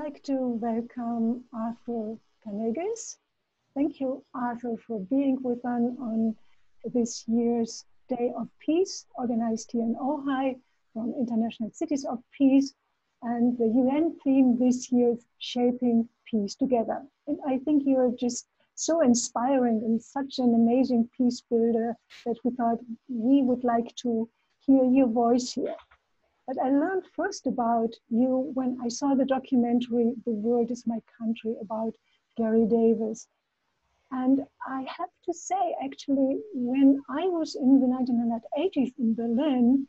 like to welcome Arthur Kanegis. Thank you, Arthur, for being with us on this year's Day of Peace, organized here in Ojai from International Cities of Peace. And the UN theme this year is Shaping Peace Together. And I think you're just so inspiring and such an amazing peace builder that we thought we would like to hear your voice here. But I learned first about you when I saw the documentary, The World is My Country, about Garry Davis. And I have to say, actually, when I was in the 1980s in Berlin,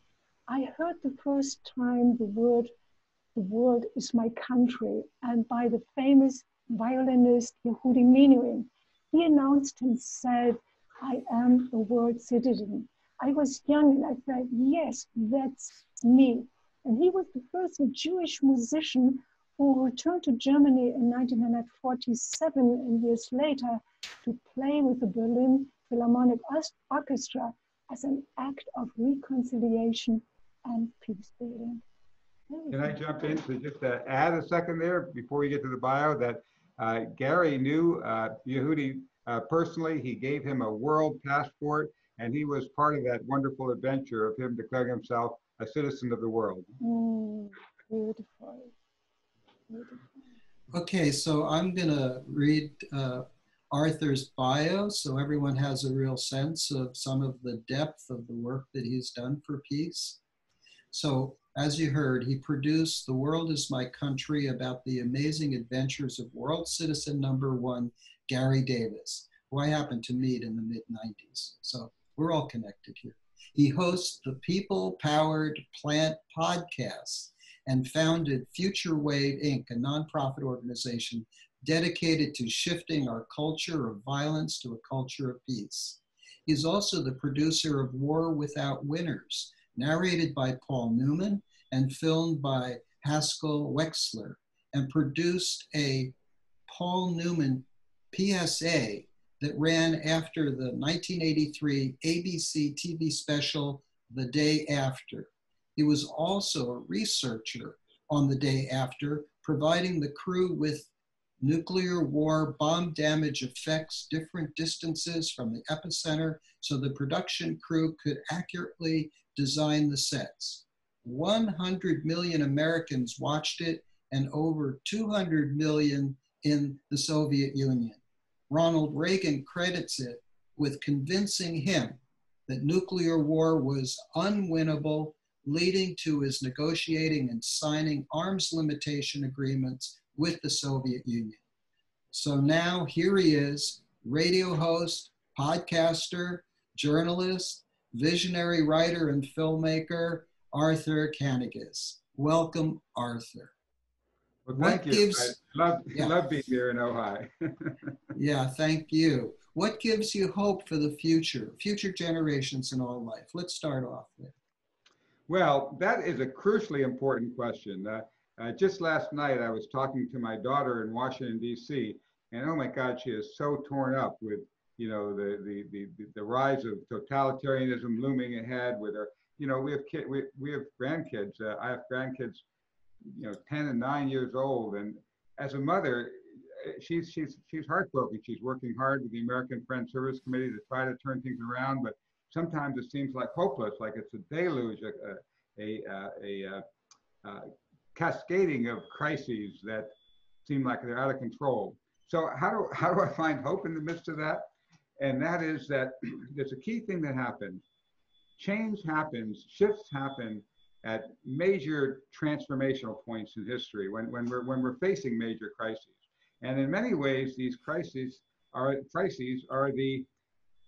I heard the first time the world is my country, and by the famous violinist Yehudi Menuhin. He announced himself, I am a world citizen. I was young and I thought, yes, that's me. And he was the first Jewish musician who returned to Germany in 1947 and years later to play with the Berlin Philharmonic Orchestra as an act of reconciliation and peace building. Can I jump in to just add a second there before we get to the bio that Garry knew Yehudi personally. He gave him a world passport, and he was part of that wonderful adventure of him declaring himself a citizen of the world. Beautiful. Beautiful. Okay, so I'm going to read Arthur's bio so everyone has a real sense of some of the depth of the work that he's done for peace. So, as you heard, he produced The World is My Country about the amazing adventures of world citizen #1, Garry Davis, who I happened to meet in the mid-90s. So we're all connected here. He hosts the People-Powered Plant podcast and founded Future Wave, Inc., a nonprofit organization dedicated to shifting our culture of violence to a culture of peace. He's also the producer of War Without Winners, narrated by Paul Newman and filmed by Haskell Wexler, and produced a Paul Newman PSA that ran after the 1983 ABC TV special, The Day After. He was also a researcher on The Day After, providing the crew with nuclear war bomb damage effects, different distances from the epicenter, so the production crew could accurately design the sets. 100 million Americans watched it, and over 200 million in the Soviet Union. Ronald Reagan credits it with convincing him that nuclear war was unwinnable, leading to his negotiating and signing arms limitation agreements with the Soviet Union. So now here he is, radio host, podcaster, journalist, visionary writer and filmmaker, Arthur Kanegis. Welcome, Arthur. Well, thank you. I love being here in Ojai. Yeah, thank you. What gives you hope for the future generations in all life? Let's start off there. Well, that is a crucially important question. Just last night, I was talking to my daughter in Washington, D.C., and oh my God, she is so torn up with, you know, the rise of totalitarianism looming ahead with her. You know, we have grandkids. I have grandkids, you know, 10 and 9 years old, and as a mother, she's heartbroken. She's working hard with the American Friends Service Committee to try to turn things around, but sometimes it seems like hopeless, like it's a deluge, a cascading of crises that seem like they're out of control. So how do I find hope in the midst of that? And that is that there's a key thing that happens. Change happens, shifts happen at major transformational points in history when we're facing major crises. And in many ways, these crises are the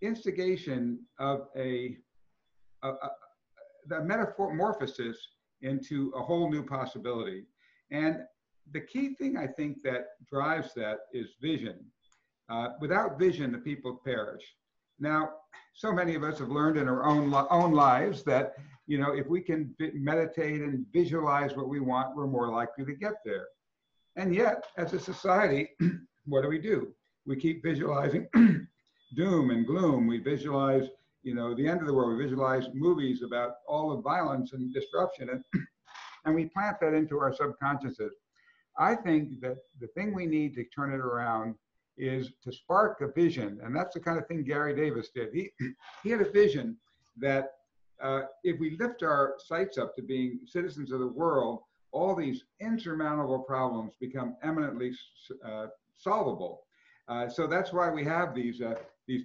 instigation of the metamorphosis into a whole new possibility. And the key thing I think that drives that is vision. Without vision, the people perish. Now, so many of us have learned in our own lives that, you know, if we can meditate and visualize what we want, we're more likely to get there. And yet, as a society, what do? We keep visualizing doom and gloom. We visualize, you know, the end of the world. We visualize movies about all the violence and disruption, and we plant that into our subconsciouses. I think that the thing we need to turn it around is to spark a vision. And that's the kind of thing Garry Davis did. He had a vision that if we lift our sights up to being citizens of the world, all these insurmountable problems become eminently solvable. So that's why we have these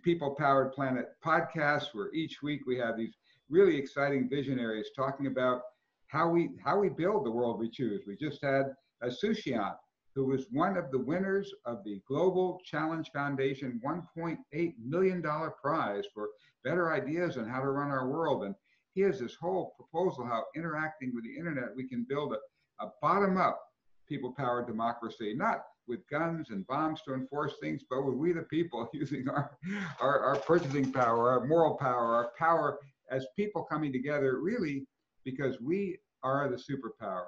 People-Powered Planet podcasts, where each week we have these really exciting visionaries talking about how we build the world we choose. We just had a Sushiant, who was one of the winners of the Global Challenge Foundation $1.8 million prize for better ideas on how to run our world. And he has this whole proposal how interacting with the internet, we can build a bottom-up people-powered democracy, not with guns and bombs to enforce things, but with we the people using our purchasing power, our moral power, our power as people coming together, really, because we are the superpower.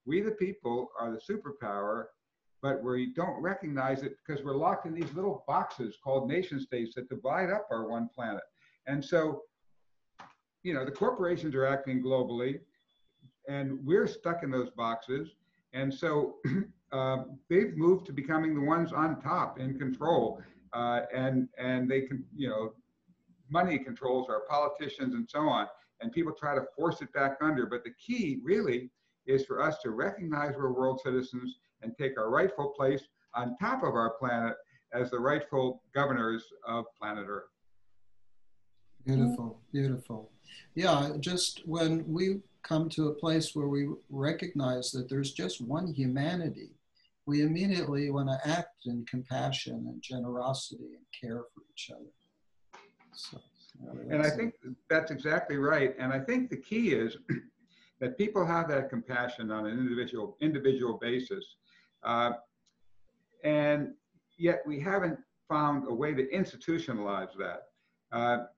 We the people are the superpower, but we don't recognize it because we're locked in these little boxes called nation states that divide up our one planet. And so, you know, the corporations are acting globally, and we're stuck in those boxes. And so they've moved to becoming the ones on top in control, and they can, you know, money controls our politicians and so on, and people try to force it back under. But the key really is for us to recognize we're world citizens and take our rightful place on top of our planet as the rightful governors of planet Earth. Beautiful, beautiful. Yeah, just when we come to a place where we recognize that there's just one humanity, we immediately want to act in compassion and generosity and care for each other. So, and I think that's exactly right. And I think the key is that people have that compassion on an individual basis. And yet we haven't found a way to institutionalize that.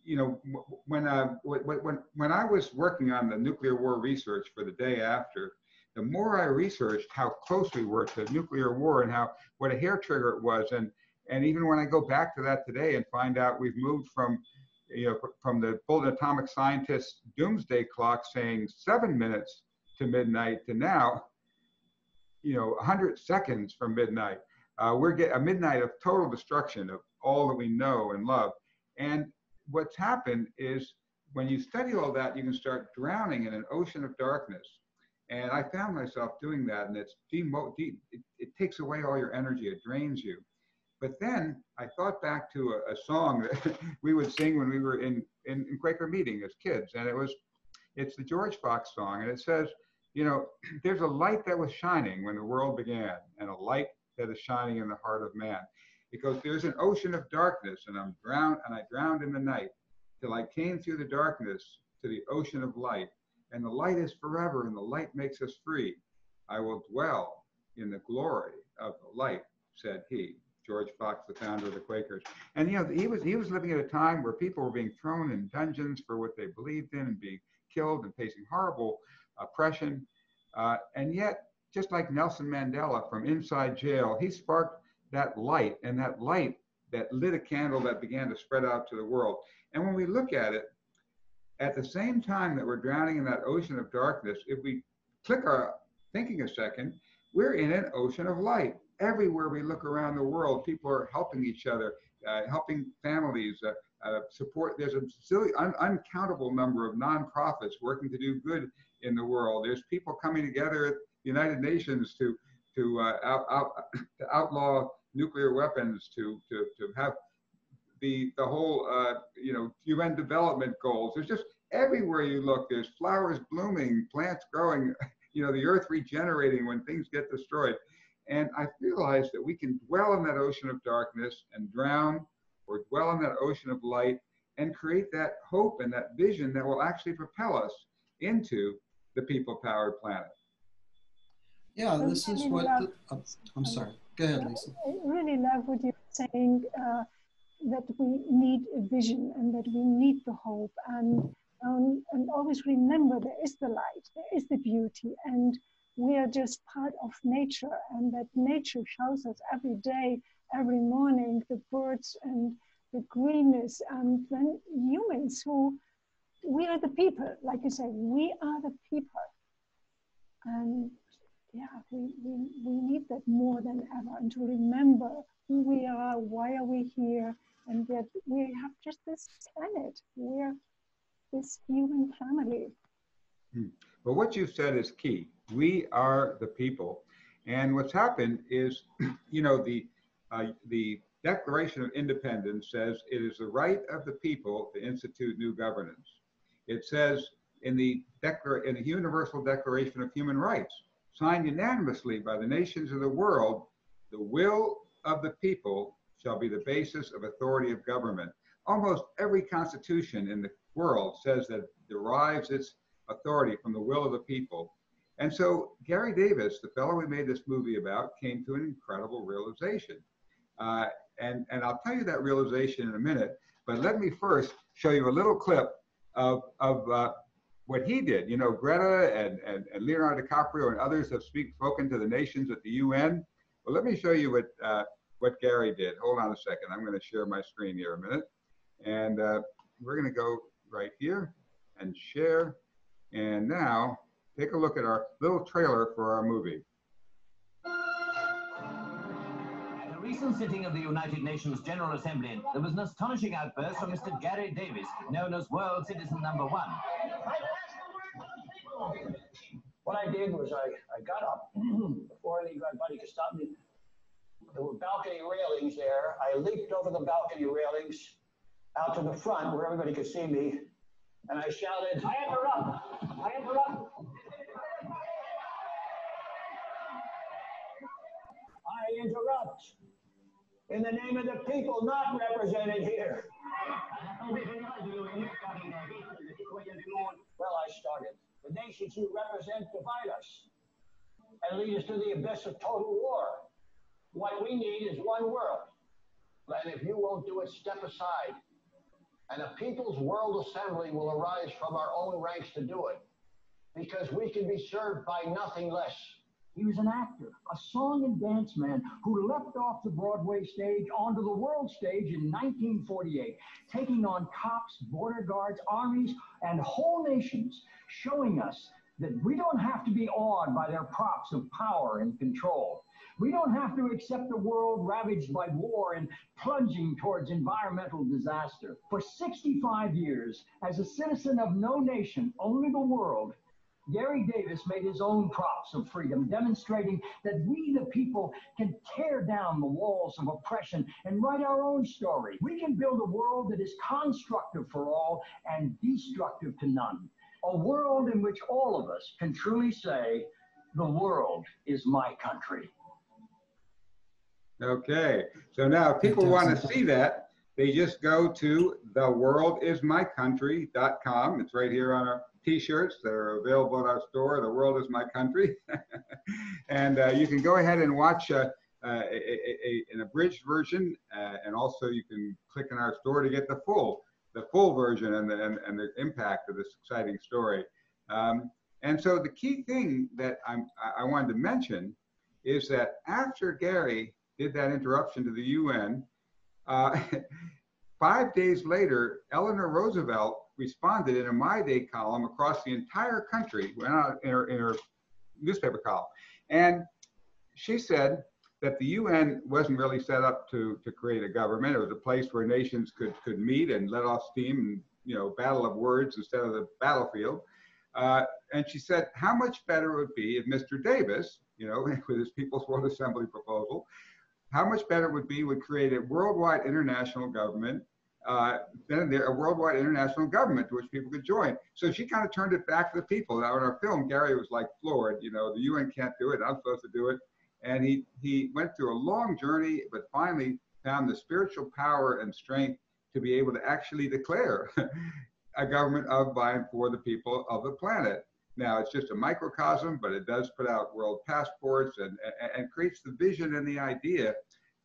You know, when I was working on the nuclear war research for the day after, the more I researched how close we were to nuclear war and what a hair trigger it was, and even when I go back to that today and find out we've moved from, you know, from the Fulton atomic scientists' doomsday clock saying 7 minutes to midnight to now, you know, 100 seconds from midnight. We're getting a midnight of total destruction of all that we know and love. And what's happened is when you study all that, you can start drowning in an ocean of darkness. And I found myself doing that, and it takes away all your energy, it drains you. But then I thought back to a song that we would sing when we were in Quaker meeting as kids, and it's the George Fox song, and it says, you know, there's a light that was shining when the world began, and a light that is shining in the heart of man. Because there's an ocean of darkness, and I drowned in the night, till I came through the darkness to the ocean of light. And the light is forever, and the light makes us free. I will dwell in the glory of the light, said he. George Fox, the founder of the Quakers. And you know, he was living at a time where people were being thrown in dungeons for what they believed in and being killed and facing horrible oppression. And yet, just like Nelson Mandela from inside jail, he sparked that light, and that light that lit a candle that began to spread out to the world. And when we look at it, at the same time that we're drowning in that ocean of darkness, if we click our thinking a second, we're in an ocean of light. Everywhere we look around the world, people are helping each other, helping families, support. There's a silly, uncountable number of nonprofits working to do good in the world. There's people coming together at the United Nations to outlaw nuclear weapons, to have the whole you know, UN development goals. There's just everywhere you look, there's flowers blooming, plants growing, you know, the earth regenerating when things get destroyed. And I realized that we can dwell in that ocean of darkness and drown, or dwell in that ocean of light and create that hope and that vision that will actually propel us into the people-powered planet. Yeah, this is what, I'm sorry, go ahead, Lisa. I really love what you're saying, that we need a vision and that we need the hope, and always remember there is the light, there is the beauty, and we are just part of nature, and that nature shows us every day, every morning, the birds and the greenness, and then humans who, we are the people, like you say, we are the people. And yeah, we need that more than ever, and to remember who we are, why are we here, and that we have just this planet. We're this human family. Well, what you said is key. We are the people. And what's happened is, you know, the Declaration of Independence says it is the right of the people to institute new governance. It says in the Universal Declaration of Human Rights, signed unanimously by the nations of the world, the will of the people shall be the basis of authority of government. Almost every constitution in the world says that it derives its authority from the will of the people. And so Garry Davis, the fellow we made this movie about, came to an incredible realization. And I'll tell you that realization in a minute, but let me first show you a little clip of what he did. You know, Greta and Leonardo DiCaprio and others have spoken to the nations at the UN. Well, let me show you what Garry did. Hold on a second. I'm going to share my screen here a minute. And we're going to go right here and share. And now take a look at our little trailer for our movie. At a recent sitting of the United Nations General Assembly, there was an astonishing outburst from Mr. Garry Davis, known as World Citizen #1. What I did was I got up before anybody could stop me. There were balcony railings there. I leaped over the balcony railings out to the front where everybody could see me, and I shouted, "I interrupt! I interrupt! I interrupt! In the name of the people not represented here." Well, I started. The nations you represent divide us and lead us to the abyss of total war. What we need is one world. And if you won't do it, step aside. And a People's World Assembly will arise from our own ranks to do it, because we can be served by nothing less. He was an actor, a song and dance man who leapt off the Broadway stage onto the world stage in 1948, taking on cops, border guards, armies, and whole nations, showing us that we don't have to be awed by their props of power and control. We don't have to accept a world ravaged by war and plunging towards environmental disaster. For 65 years, as a citizen of no nation, only the world, Garry Davis made his own props of freedom, demonstrating that we, the people, can tear down the walls of oppression and write our own story. We can build a world that is constructive for all and destructive to none. A world in which all of us can truly say, the world is my country. Okay, so now if people want to see that, they just go to theworldismycountry.com. It's right here on our t-shirts that are available at our store, The World Is My Country. And you can go ahead and watch an abridged version, and also you can click on our store to get the full version and the impact of this exciting story. And so the key thing that I wanted to mention is that after Garry did that interruption to the UN, 5 days later, Eleanor Roosevelt responded in a My Day column across the entire country, went out in her newspaper column. And she said that the UN wasn't really set up to create a government. It was a place where nations could meet and let off steam and, you know, battle of words instead of the battlefield. And she said how much better it would be if Mr. Davis, you know, with his People's World Assembly proposal, how much better it would create a worldwide international government, then a worldwide international government to which people could join. So she kind of turned it back to the people. Now in our film, Garry was like floored, you know, the UN can't do it, I'm supposed to do it. And he went through a long journey, but finally found the spiritual power and strength to be able to actually declare a government of, by, and for the people of the planet. Now it's just a microcosm, but it does put out world passports and creates the vision and the idea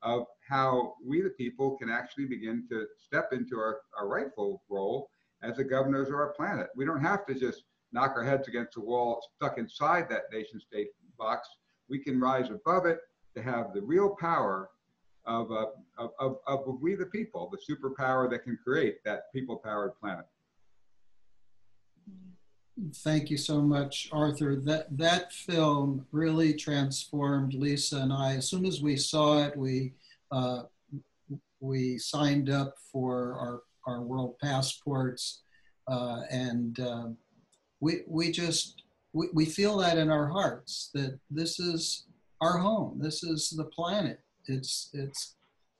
of how we the people can actually begin to step into our rightful role as the governors of our planet. We don't have to just knock our heads against the wall stuck inside that nation state box. We can rise above it to have the real power of we the people, the superpower that can create that people-powered planet. Thank you so much, Arthur. That film really transformed Lisa and I. As soon as we saw it, we signed up for our world passports, and we feel that in our hearts, that this is our home. This is the planet. It's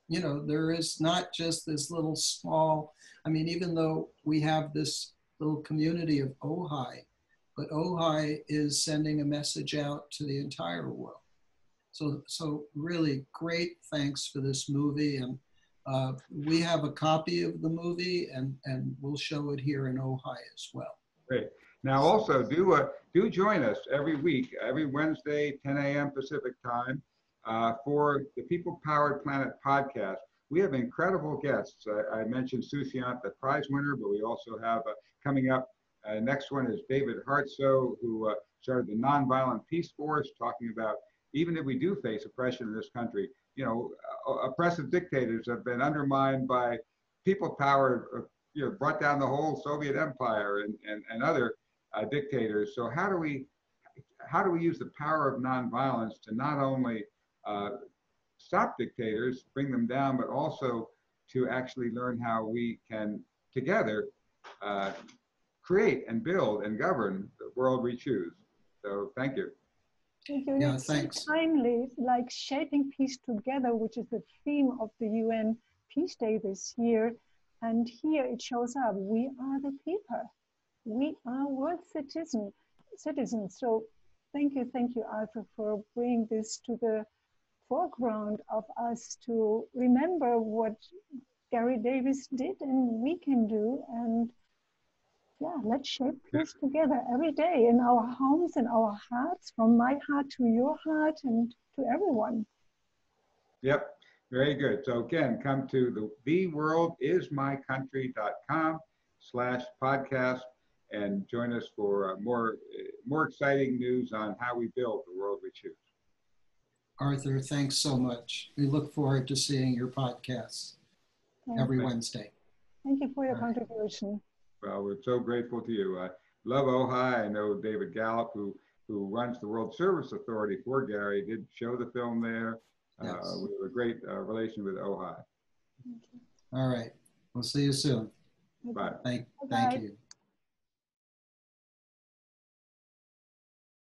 you know, there is not just this little small. I mean, even though we have this little community of Ojai, but Ojai is sending a message out to the entire world. So really great thanks for this movie. And we have a copy of the movie, and we'll show it here in Ojai as well. Great. Now also do join us every week, every Wednesday, 10 a.m. Pacific time, for the People Powered Planet podcast. We have incredible guests. I mentioned Sushant, the prize winner, but we also have coming up, next one is David Hartsoe, who started the Nonviolent Peace Force, talking about even if we do face oppression in this country, you know, oppressive dictators have been undermined by people powered, you know, brought down the whole Soviet Empire and other dictators. So how do we use the power of nonviolence to not only stop dictators, bring them down, but also to actually learn how we can together create and build and govern the world we choose. So thank you. Thank you. Yeah, it's thanks. so timely, like shaping peace together, which is the theme of the UN Peace Day this year. And here it shows up, we are the people. We are world citizens. So thank you, Arthur, for bringing this to the foreground of us to remember what Garry Davis did and we can do. And yeah, let's shape peace together every day in our homes and our hearts, from my heart to your heart and to everyone. Yep, very good. So again, come to theworldismycountry.com/podcast and join us for more exciting news on how we build the world we choose. Arthur, thanks so much. We look forward to seeing your podcasts every Wednesday. Thank you for your contribution. Well, we're so grateful to you. I love Ojai. I know David Gallup, who runs the World Service Authority for Garry, did show the film there. Yes. We have a great relation with Ojai. All right. We'll see you soon. Bye. Thank you.